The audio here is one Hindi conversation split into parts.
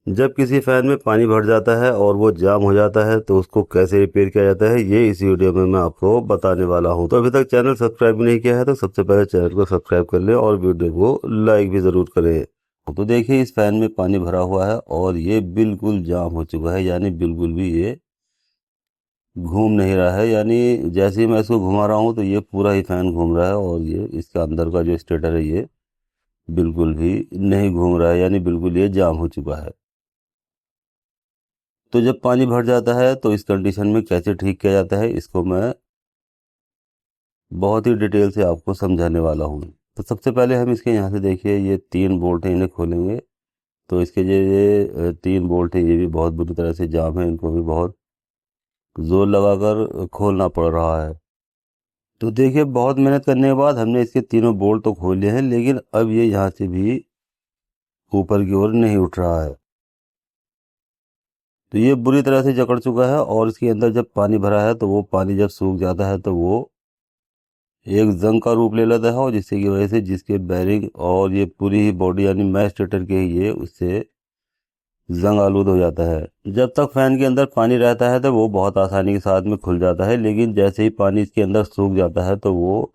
जब किसी फ़ैन में पानी भर जाता है और वो जाम हो जाता है तो उसको कैसे रिपेयर किया जाता है, ये इस वीडियो में मैं आपको बताने वाला हूं। तो अभी तक चैनल सब्सक्राइब नहीं किया है तो सबसे पहले चैनल को सब्सक्राइब कर लें और वीडियो को लाइक भी ज़रूर करें। तो देखिए, इस फ़ैन में पानी भरा हुआ है और ये बिल्कुल जाम हो चुका है, यानी बिल्कुल भी ये घूम नहीं रहा है। यानी जैसे ही मैं इसको घुमा रहा हूँ तो ये पूरा ही फ़ैन घूम रहा है और ये इसका अंदर का जो स्टेटर है ये बिल्कुल भी नहीं घूम रहा है, यानी बिल्कुल ये जाम हो चुका है। तो जब पानी भर जाता है तो इस कंडीशन में कैसे ठीक किया जाता है, इसको मैं बहुत ही डिटेल से आपको समझाने वाला हूँ। तो सबसे पहले हम इसके यहाँ से देखिए, ये 3 बोल्ट हैं, इन्हें खोलेंगे तो इसके जो ये 3 बोल्ट हैं ये भी बहुत बुरी तरह से जाम है, इनको भी बहुत जोर लगाकर खोलना पड़ रहा है। तो देखिए, बहुत मेहनत करने के बाद हमने इसके तीनों बोल्ट तो खोल लिए हैं, लेकिन अब ये यहाँ से भी ऊपर की ओर नहीं उठ रहा है। तो ये बुरी तरह से जकड़ चुका है और इसके अंदर जब पानी भरा है तो वो पानी जब सूख जाता है तो वो एक जंग का रूप ले लेता है, और जिससे की वजह से जिसके बैरिंग और ये पूरी ही बॉडी यानी मैश स्टेटर के ही ये उससे जंग आलूद हो जाता है। जब तक फैन के अंदर पानी रहता है तो वो बहुत आसानी के साथ में खुल जाता है, लेकिन जैसे ही पानी इसके अंदर सूख जाता है तो वो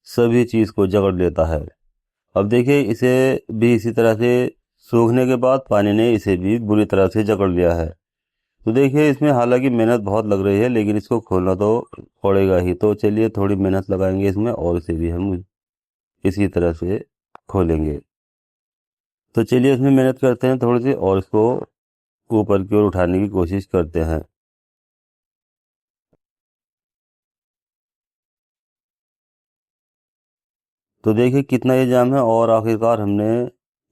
सभी चीज़ को जकड़ लेता है। अब देखिए, इसे भी इसी तरह से सूखने के बाद पानी ने इसे भी बुरी तरह से जकड़ लिया है। तो देखिए, इसमें हालांकि मेहनत बहुत लग रही है, लेकिन इसको खोलना तो पड़ेगा ही। तो चलिए, थोड़ी मेहनत लगाएंगे इसमें और इसे भी हम इसी तरह से खोलेंगे। तो चलिए, इसमें मेहनत करते हैं थोड़ी सी और इसको ऊपर की ओर उठाने की कोशिश करते हैं। तो देखिए कितना ये जाम है, और आखिरकार हमने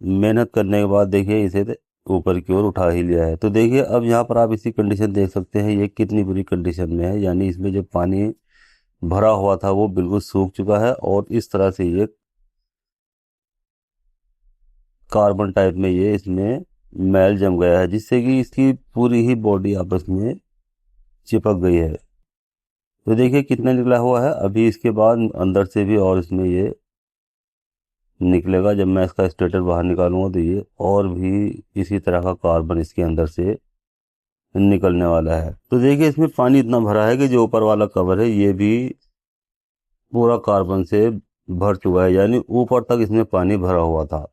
मेहनत करने के बाद देखिए इसे ऊपर की ओर उठा ही लिया है। तो देखिए, अब यहाँ पर आप इसी कंडीशन देख सकते हैं, ये कितनी बुरी कंडीशन में है। यानी इसमें जो पानी भरा हुआ था वो बिल्कुल सूख चुका है और इस तरह से ये कार्बन टाइप में ये इसमें मैल जम गया है, जिससे कि इसकी पूरी ही बॉडी आपस में चिपक गई है। तो देखिए कितना निकला हुआ है। अभी इसके बाद अंदर से भी और इसमें ये निकलेगा। जब मैं इसका स्टेटर बाहर निकालूंगा तो ये और भी इसी तरह का कार्बन इसके अंदर से निकलने वाला है। तो देखिए, इसमें पानी इतना भरा है कि जो ऊपर वाला कवर है ये भी पूरा कार्बन से भर चुका है, यानी ऊपर तक इसमें पानी भरा हुआ था।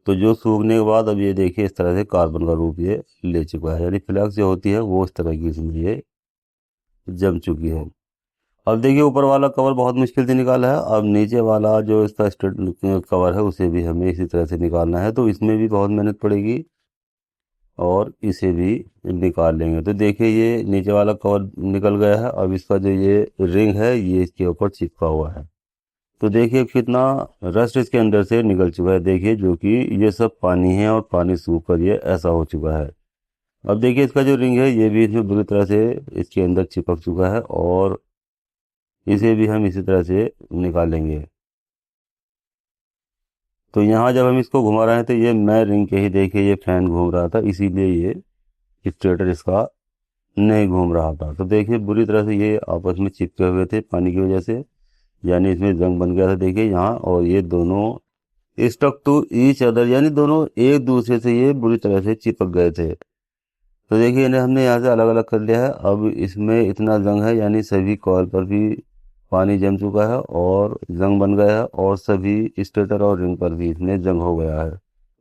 तो जो सूखने के बाद अब ये देखिए इस तरह से कार्बन का रूप ये ले चुका है, यानी फ्लैक्स जो होती है वो इस तरह की इसमें ये जम चुकी है। अब देखिए, ऊपर वाला कवर बहुत मुश्किल से निकाला है। अब नीचे वाला जो इसका स्टेट कवर है उसे भी हमें इसी तरह से निकालना है, तो इसमें भी बहुत मेहनत पड़ेगी और इसे भी निकाल लेंगे। तो देखिए, ये नीचे वाला कवर निकल गया है। अब इसका जो ये रिंग है ये इसके ऊपर चिपका हुआ है। तो देखिए कितना रस्ट इसके अंदर से निकल चुका है। देखिए, जो कि ये सब पानी है और पानी सूख कर ये ऐसा हो चुका है। अब देखिए, इसका जो रिंग है ये भी इसमें बुरी तरह से इसके अंदर चिपक चुका है और इसे भी हम इसी तरह से निकालेंगे। तो यहाँ जब हम इसको घुमा रहे हैं तो ये मैं रिंग के ही देखिए ये फैन घूम रहा था, इसीलिए ये स्टेटर इसका नहीं घूम रहा था। तो देखिए, बुरी तरह से ये आपस में चिपके हुए थे पानी की वजह से, यानी इसमें जंग बन गया था देखिए यहाँ, और ये दोनों स्टक टू ईच अदर, यानी दोनों एक दूसरे से ये बुरी तरह से चिपक गए थे। तो देखिए, इन्हें हमने यहाँ से अलग अलग कर लिया है। अब इसमें इतना जंग है, यानी सभी कॉइल पर भी पानी जम चुका है और जंग बन गया है, और सभी स्टेटर और रिंग पर भी इसमें जंग हो गया है।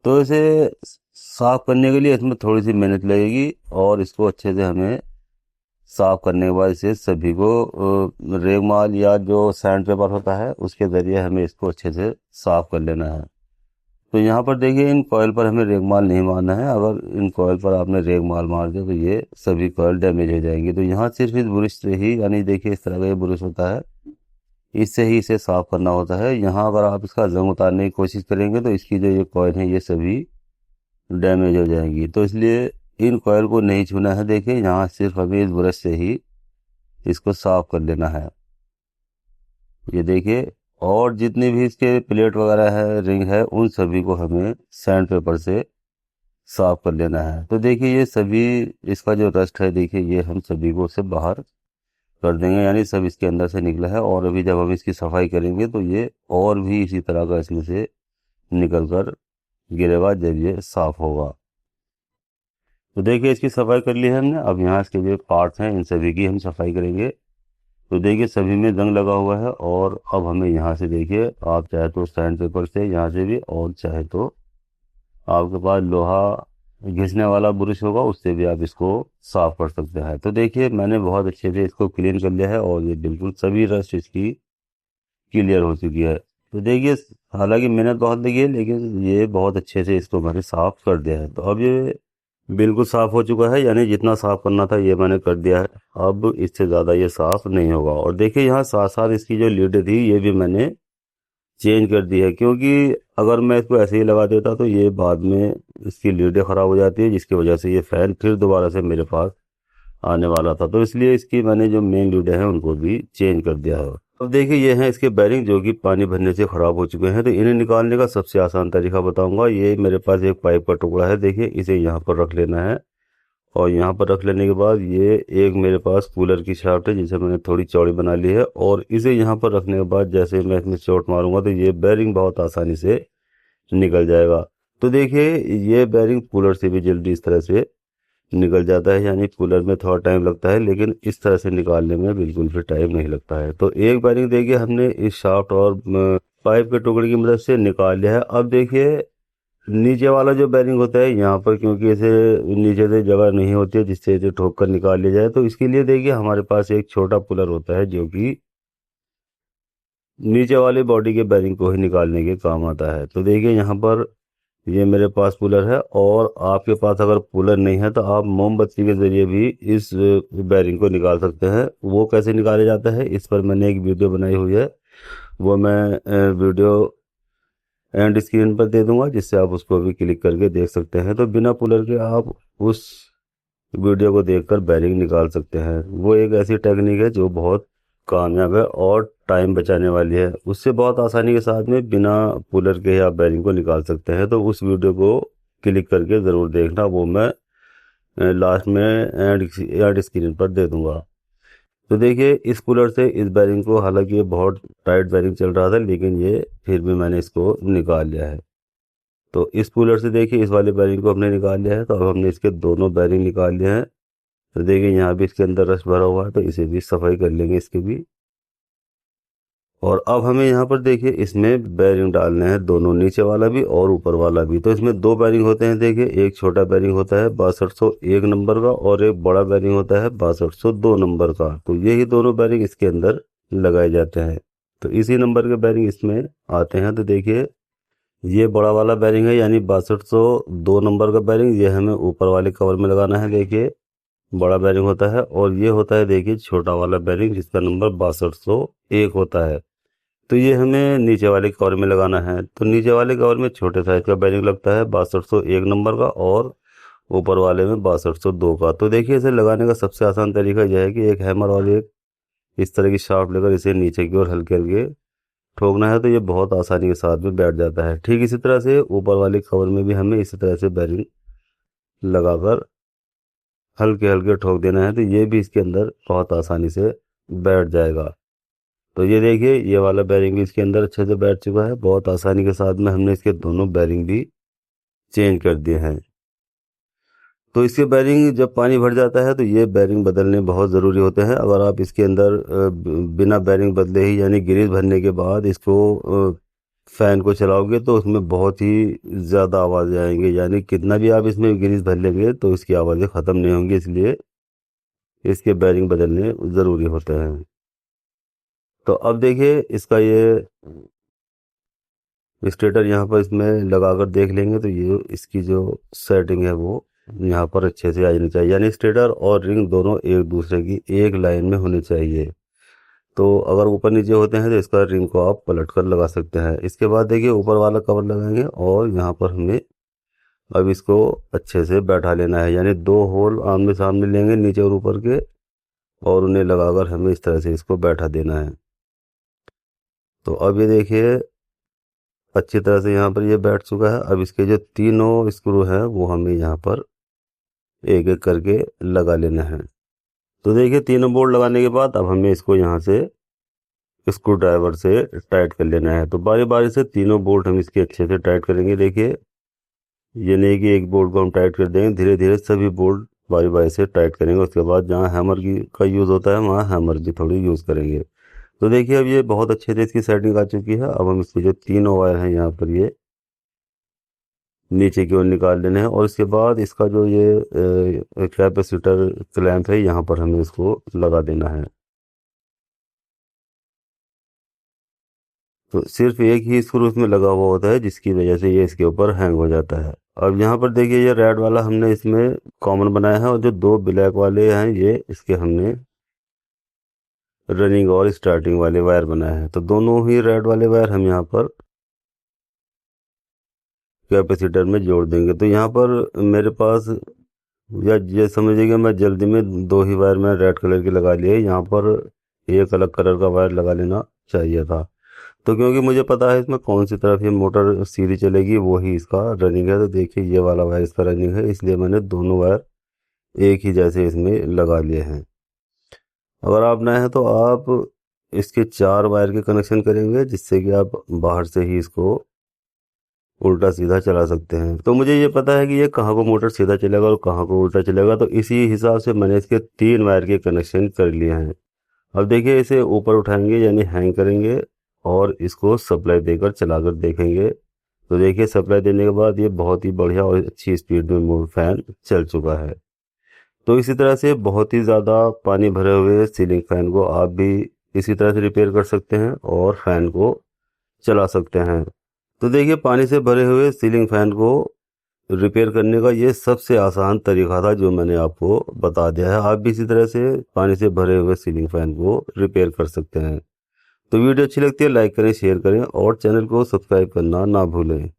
तो इसे साफ करने के लिए इसमें थोड़ी सी मेहनत लगेगी और इसको अच्छे से हमें साफ करने के बाद इसे सभी को रेगमाल या जो सैंड पेपर होता है उसके ज़रिए हमें इसको अच्छे से साफ कर लेना है। तो यहाँ पर देखिए, इन कॉयल पर हमें रेगमाल नहीं मारना है। अगर इन कॉयल पर आपने रेगमाल मार दिया तो ये सभी कॉयल डैमेज हो जाएंगी। तो यहाँ सिर्फ इस ब्रश से ही, यानी देखिए इस तरह का ये ब्रश होता है, इससे ही इसे साफ करना होता है। यहाँ अगर आप इसका जंग उतारने की कोशिश करेंगे तो इसकी जो ये कॉयल है ये सभी डैमेज हो जाएंगी। तो इसलिए इन कॉयल को नहीं छूना है। देखिए, यहाँ सिर्फ हमें इस ब्रश से ही इसको साफ कर लेना है। ये देखिए, और जितनी भी इसके प्लेट वगैरह है, रिंग है, उन सभी को हमें सैंड पेपर से साफ कर लेना है। तो देखिए, ये सभी इसका जो रस्ट है देखिए ये हम सभी को से बाहर कर देंगे, यानी सब इसके अंदर से निकला है। और अभी जब हम इसकी सफाई करेंगे तो ये और भी इसी तरह का इसमें से निकल कर गिरेगा जब ये साफ होगा। तो देखिए इसकी सफाई कर ली है हमने। अब यहाँ इसके जो पार्ट्स हैं इन सभी की हम सफाई करेंगे। तो देखिए सभी में जंग लगा हुआ है, और अब हमें यहाँ से देखिए आप चाहे तो सैंड पेपर से यहाँ से भी, और चाहे तो आपके पास लोहा घिसने वाला ब्रश होगा उससे भी आप इसको साफ कर सकते हैं। तो देखिए मैंने बहुत अच्छे से इसको क्लीन कर लिया है, और ये बिल्कुल सभी रस्ट इसकी क्लियर हो चुकी है। तो देखिए हालांकि मेहनत बहुत लगी है, लेकिन ये बहुत अच्छे से इसको मैंने साफ कर दिया है। तो अब ये बिल्कुल साफ हो चुका है, यानी जितना साफ करना था ये मैंने कर दिया है। अब इससे ज़्यादा ये साफ नहीं होगा। और देखिए यहाँ साथ साथ इसकी जो लीड थी ये भी मैंने चेंज कर दी है, क्योंकि अगर मैं इसको ऐसे ही लगा देता तो ये बाद में इसकी लीडें ख़राब हो जाती है, जिसकी वजह से ये फ़ैन फिर दोबारा से मेरे पास आने वाला था। तो इसलिए इसकी मैंने जो मेन लीडें हैं उनको भी चेंज कर दिया है। अब देखिए ये हैं इसके बैरिंग जो कि पानी भरने से ख़राब हो चुके हैं। तो इन्हें निकालने का सबसे आसान तरीका बताऊंगा। ये मेरे पास एक पाइप का टुकड़ा है, देखिए इसे यहाँ पर रख लेना है, और यहाँ पर रख लेने के बाद ये एक मेरे पास कूलर की शाफ्ट है जिसे मैंने थोड़ी चौड़ी बना ली है, और इसे यहाँ पर रखने के बाद जैसे मैं इसमें चोट मारूंगा तो ये बैरिंग बहुत आसानी से निकल जाएगा। तो देखिए ये बैरिंग कूलर से भी जल्दी इस तरह से निकल जाता है, यानी कूलर में थोड़ा टाइम लगता है, लेकिन इस तरह से निकालने में बिल्कुल भी टाइम नहीं लगता है। तो एक बैरिंग देखिए हमने इस शाफ्ट और पाइप के टुकड़े की मदद से निकाल लिया है। अब देखिए नीचे वाला जो बैरिंग होता है यहाँ पर, क्योंकि इसे नीचे से जगह नहीं होती है जिससे इसे ठोक कर निकाल लिया जाए, तो इसके लिए देखिए हमारे पास एक छोटा पुलर होता है जो कि नीचे वाली बॉडी के बैरिंग को ही निकालने के काम आता है। तो देखिए यहाँ पर ये मेरे पास पुलर है, और आपके पास अगर पुलर नहीं है तो आप मोमबत्ती के जरिए भी इस बैरिंग को निकाल सकते हैं। वो कैसे निकाला जाता है इस पर मैंने एक वीडियो बनाई हुई है, वो मैं वीडियो एंड स्क्रीन पर दे दूंगा, जिससे आप उसको भी क्लिक करके देख सकते हैं। तो बिना पुलर के आप उस वीडियो को देखकर बैरिंग निकाल सकते हैं। वो एक ऐसी टेक्निक है जो बहुत कामयाब है और टाइम बचाने वाली है। उससे बहुत आसानी के साथ में बिना पुलर के आप बैरिंग को निकाल सकते हैं। तो उस वीडियो को क्लिक करके ज़रूर देखना, वो मैं लास्ट में एंड स्क्रीन पर दे दूंगा। तो देखिए इस पुलर से इस बैरिंग को, हालांकि ये बहुत टाइट बैरिंग चल रहा था, लेकिन ये फिर भी मैंने इसको निकाल लिया है। तो इस पुलर से देखिए इस वाले बैरिंग को हमने निकाल लिया है। तो अब हमने इसके दोनों बैरिंग निकाल लिए हैं। तो देखिए यहाँ भी इसके अंदर रस्ट भरा हुआ है, तो इसे भी सफाई कर लेंगे इसकी भी। और अब हमें यहाँ पर देखिए इसमें बैरिंग डालने हैं, दोनों, नीचे वाला भी और ऊपर वाला भी। तो इसमें दो बैरिंग होते हैं देखिए, एक छोटा बैरिंग होता है 6201 नंबर का, और एक बड़ा बैरिंग होता है 6202 नंबर का। तो यही दोनों बैरिंग इसके अंदर लगाए जाते हैं। तो इसी नंबर के बैरिंग इसमें आते हैं। तो देखिए ये बड़ा वाला बैरिंग है, यानी 6202 नंबर का बैरिंग, ये हमें ऊपर वाले कवर में लगाना है। देखिए बड़ा बैरिंग होता है, और ये होता है देखिए छोटा वाला बैरिंग जिसका नंबर 6201 होता है। तो ये हमें नीचे वाले कवर में लगाना है। तो नीचे वाले कवर में छोटे साइज का बैरिंग लगता है 6201 नंबर का, और ऊपर वाले में 6202 का। तो देखिए इसे लगाने का सबसे आसान तरीका यह है कि एक हैमर और एक इस तरह की शाफ्ट लेकर इसे नीचे की ओर हल्के हल्के ठोकना है, तो ये बहुत आसानी के साथ में बैठ जाता है। ठीक इसी तरह से ऊपर वाले कवर में भी हमें इसी तरह से बैरिंग लगाकर हल्के हल्के ठोक देना है, तो ये भी इसके अंदर बहुत आसानी से बैठ जाएगा। तो ये देखिए ये वाला बैरिंग भी इसके अंदर अच्छे से बैठ चुका है। बहुत आसानी के साथ में हमने इसके दोनों बैरिंग भी चेंज कर दिए हैं। तो इसके बैरिंग जब पानी भर जाता है तो ये बैरिंग बदलने बहुत ज़रूरी होते हैं। अगर आप इसके अंदर बिना बैरिंग बदले ही, यानी ग्रीस भरने के बाद इसको फ़ैन को चलाओगे तो उसमें बहुत ही ज़्यादा आवाज़ आएंगे, यानी कितना भी आप इसमें ग्रीस भर लेंगे तो इसकी आवाज़ें ख़त्म नहीं होंगी। इसलिए इसके बैरिंग बदलने ज़रूरी होते हैं। तो अब देखिए इसका ये स्टेटर यहाँ पर इसमें लगाकर देख लेंगे, तो ये इसकी जो सेटिंग है वो यहाँ पर अच्छे से आ जानी चाहिए, यानी स्टेटर और रिंग दोनों एक दूसरे की एक लाइन में होनी चाहिए। तो अगर ऊपर नीचे होते हैं तो इसका रिंग को आप पलट कर लगा सकते हैं। इसके बाद देखिए ऊपर वाला कवर लगाएंगे, और यहाँ पर हमें अब इसको अच्छे से बैठा लेना है, यानी दो होल आमने सामने लेंगे नीचे और ऊपर के, और उन्हें लगाकर हमें इस तरह से इसको बैठा देना है। तो अब ये देखिए अच्छी तरह से यहाँ पर ये बैठ चुका है। अब इसके जो तीनों स्क्रू हैं वो हमें यहाँ पर एक एक करके लगा लेना है। तो देखिए तीनों बोल्ट लगाने के बाद अब हमें इसको यहाँ से स्क्रू ड्राइवर से टाइट कर लेना है। तो बारी बारी से तीनों बोल्ट हम इसके अच्छे से टाइट करेंगे। देखिए ये नहीं कि एक बोल्ट को हम टाइट कर देंगे, धीरे धीरे सभी बोल्ट बारी बारी से टाइट करेंगे। उसके बाद जहाँ हैमर की का यूज़ होता है वहाँ हैमर की थोड़ी यूज़ करेंगे। तो देखिए अब ये बहुत अच्छे से इसकी सेटिंग आ चुकी है। अब हम इसके जो तीनों वायर हैं यहाँ पर ये नीचे की ओर निकाल लेने हैं, और इसके बाद इसका जो ये कैपेसिटर क्लैंप है यहाँ पर हमें इसको लगा देना है। तो सिर्फ एक ही स्क्रू इसमें लगा हुआ होता है, जिसकी वजह से ये इसके ऊपर हैंग हो जाता है। अब यहाँ पर देखिए ये रेड वाला हमने इसमें कॉमन बनाया है, और जो दो ब्लैक वाले हैं ये इसके हमने रनिंग और स्टार्टिंग वाले वायर बनाए हैं। तो दोनों ही रेड वाले वायर हम यहाँ पर कैपेसिटर में जोड़ देंगे। तो यहाँ पर मेरे पास, या ये समझिएगा मैं जल्दी में दो ही वायर मैं रेड कलर के लगा लिए। यहाँ पर एक अलग कलर का वायर लगा लेना चाहिए था। तो क्योंकि मुझे पता है इसमें कौन सी तरफ ये मोटर सीधी चलेगी वो ही इसका रनिंग है। तो देखिए ये वाला वायर इसका रनिंग है, इसलिए मैंने दोनों वायर एक ही जैसे इसमें लगा लिए हैं। अगर आप नए हैं तो आप इसके 4 वायर के कनेक्शन करेंगे, जिससे कि आप बाहर से ही इसको उल्टा सीधा चला सकते हैं। तो मुझे ये पता है कि ये कहाँ को मोटर सीधा चलेगा और कहाँ को उल्टा चलेगा, तो इसी हिसाब से मैंने इसके 3 वायर के कनेक्शन कर लिए हैं। अब देखिए इसे ऊपर उठाएंगे यानी हैंग करेंगे, और इसको सप्लाई देकर चलाकर देखेंगे। तो देखिए सप्लाई देने के बाद ये बहुत ही बढ़िया और अच्छी स्पीड में फैन चल चुका है। तो इसी तरह से बहुत ही ज़्यादा पानी भरे हुए सीलिंग फैन को आप भी इसी तरह से रिपेयर कर सकते हैं और फैन को चला सकते हैं। तो देखिए पानी से भरे हुए सीलिंग फैन को रिपेयर करने का ये सबसे आसान तरीका था जो मैंने आपको बता दिया है। आप भी इसी तरह से पानी से भरे हुए सीलिंग फैन को रिपेयर कर सकते हैं। तो वीडियो अच्छी लगती है लाइक करें, शेयर करें और चैनल को सब्सक्राइब करना ना भूलें।